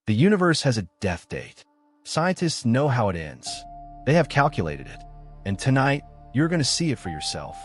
The universe has a death date. Scientists know how it ends. They have calculated it. And tonight, you're going to see it for yourself.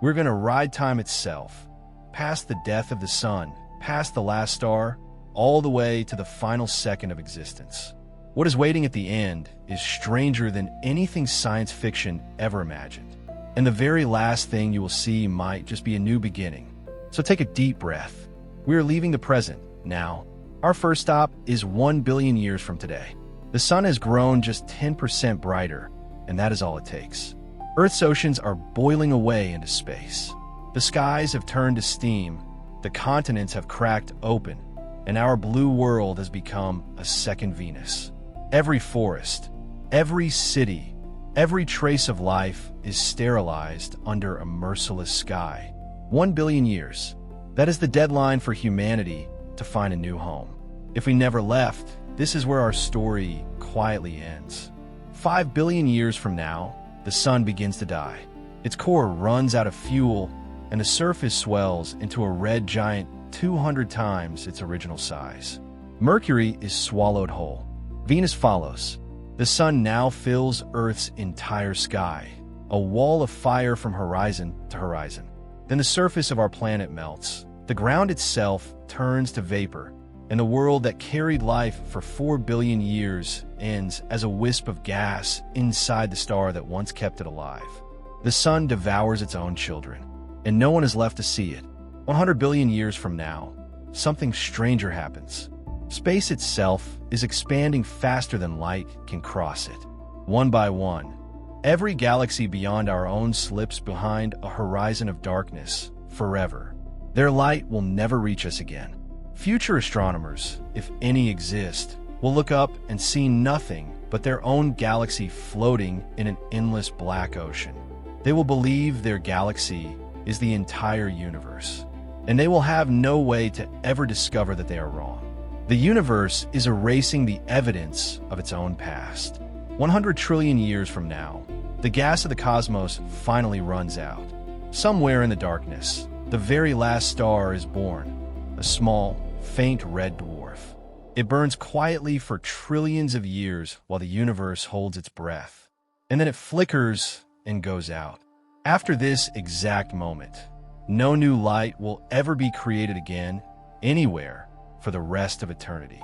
We're going to ride time itself, past the death of the sun, past the last star, all the way to the final second of existence. What is waiting at the end is stranger than anything science fiction ever imagined. And the very last thing you will see might just be a new beginning. So take a deep breath. We are leaving the present now. Our first stop is 1 billion years from today. The sun has grown just 10% brighter, and that is all it takes. Earth's oceans are boiling away into space. The skies have turned to steam, the continents have cracked open, and our blue world has become a second Venus. Every forest, every city, every trace of life is sterilized under a merciless sky. 1 billion years. That is the deadline for humanity to find a new home. If we never left, this is where our story quietly ends. 5 billion years from now, the sun begins to die. Its core runs out of fuel, and the surface swells into a red giant 200 times its original size. Mercury is swallowed whole. Venus follows. The sun now fills Earth's entire sky, a wall of fire from horizon to horizon. Then the surface of our planet melts. The ground itself turns to vapor, and the world that carried life for 4 billion years ends as a wisp of gas inside the star that once kept it alive. The sun devours its own children, and no one is left to see it. 100 billion years from now, something stranger happens. Space itself is expanding faster than light can cross it. One by one, every galaxy beyond our own slips behind a horizon of darkness forever. Their light will never reach us again. Future astronomers, if any exist, will look up and see nothing but their own galaxy floating in an endless black ocean. They will believe their galaxy is the entire universe, and they will have no way to ever discover that they are wrong. The universe is erasing the evidence of its own past. 100 trillion years from now, the gas of the cosmos finally runs out. Somewhere in the darkness, the very last star is born, a small, faint red dwarf. It burns quietly for trillions of years while the universe holds its breath, and then it flickers and goes out. After this exact moment, no new light will ever be created again, anywhere, for the rest of eternity.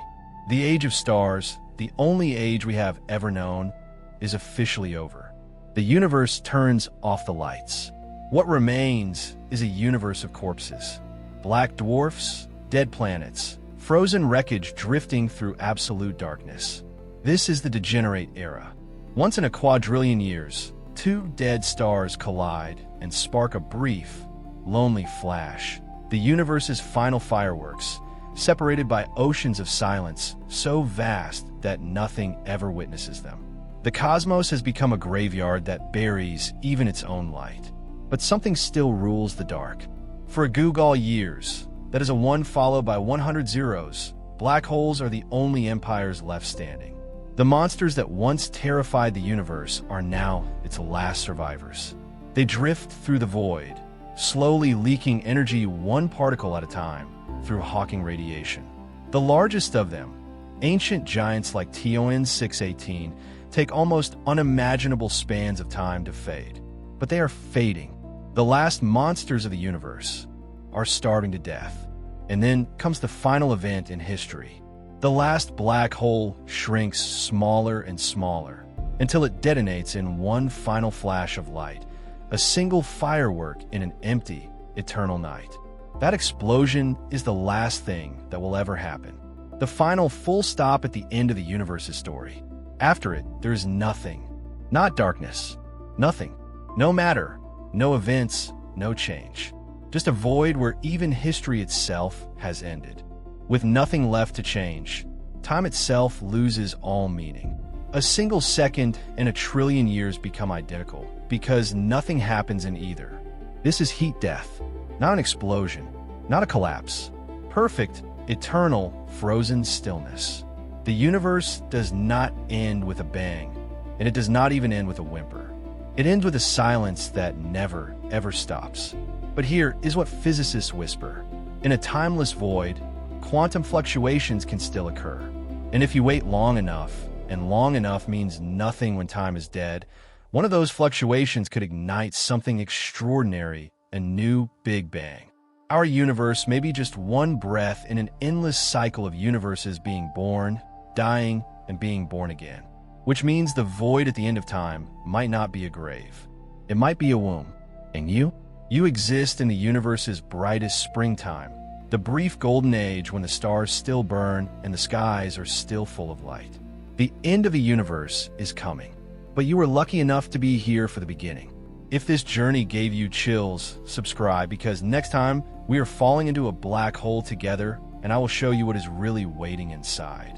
The age of stars, the only age we have ever known, is officially over. The universe turns off the lights. What remains is a universe of corpses. Black dwarfs, dead planets, frozen wreckage drifting through absolute darkness. This is the Degenerate Era. Once in a quadrillion years, two dead stars collide and spark a brief, lonely flash. The universe's final fireworks, separated by oceans of silence so vast that nothing ever witnesses them. The cosmos has become a graveyard that buries even its own light. But something still rules the dark. For a Google years, that is a 1 followed by 100 zeros, black holes are the only empires left standing. The monsters that once terrified the universe are now its last survivors. They drift through the void, slowly leaking energy one particle at a time through Hawking radiation. The largest of them, ancient giants like TON 618, take almost unimaginable spans of time to fade. But they are fading. The last monsters of the universe are starving to death. And then comes the final event in history. The last black hole shrinks smaller and smaller until it detonates in one final flash of light, a single firework in an empty, eternal night. That explosion is the last thing that will ever happen. The final full stop at the end of the universe's story. After it, there is nothing. Not darkness. Nothing. No matter. No events. No change. Just a void where even history itself has ended. With nothing left to change, time itself loses all meaning. A single second and a trillion years become identical because nothing happens in either. This is heat death, not an explosion, not a collapse. Perfect, eternal, frozen stillness. The universe does not end with a bang, and it does not even end with a whimper. It ends with a silence that never, ever stops. But here is what physicists whisper. In a timeless void, quantum fluctuations can still occur. And if you wait long enough, and long enough means nothing when time is dead, one of those fluctuations could ignite something extraordinary, a new Big Bang. Our universe may be just one breath in an endless cycle of universes being born, dying, and being born again. Which means the void at the end of time might not be a grave. It might be a womb. And you? You exist in the universe's brightest springtime, the brief golden age when the stars still burn and the skies are still full of light. The end of the universe is coming, but you were lucky enough to be here for the beginning. If this journey gave you chills, subscribe, because next time we are falling into a black hole together, and I will show you what is really waiting inside.